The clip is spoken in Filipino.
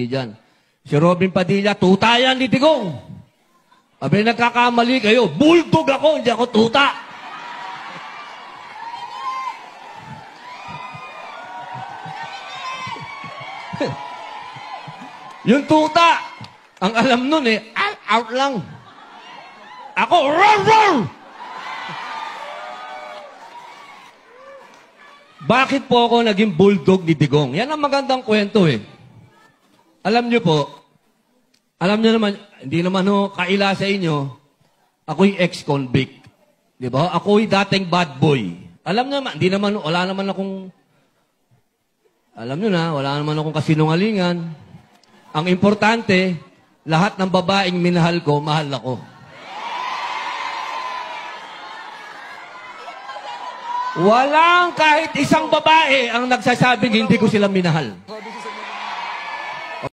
Diyan. Si Robin Padilla, tuta yan ni Tigong. Abi, nagkakamali kayo. Bulldog ako, hindi ako tuta. Yung tuta, ang alam nun out lang. Ako, roar, roar! Bakit po ako naging bulldog ni Tigong? Yan ang magandang kwento Alam niyo po, alam niyo naman, hindi naman kaila sa inyo, ako'y ex-convict. Di ba? Ako'y dating bad boy. Alam niyo naman, hindi naman, wala naman akong, alam niyo na, wala naman akong kasinungalingan. Ang importante, lahat ng babaeng minahal ko, mahal ako. Walang kahit isang babae ang nagsasabing hindi ko sila minahal.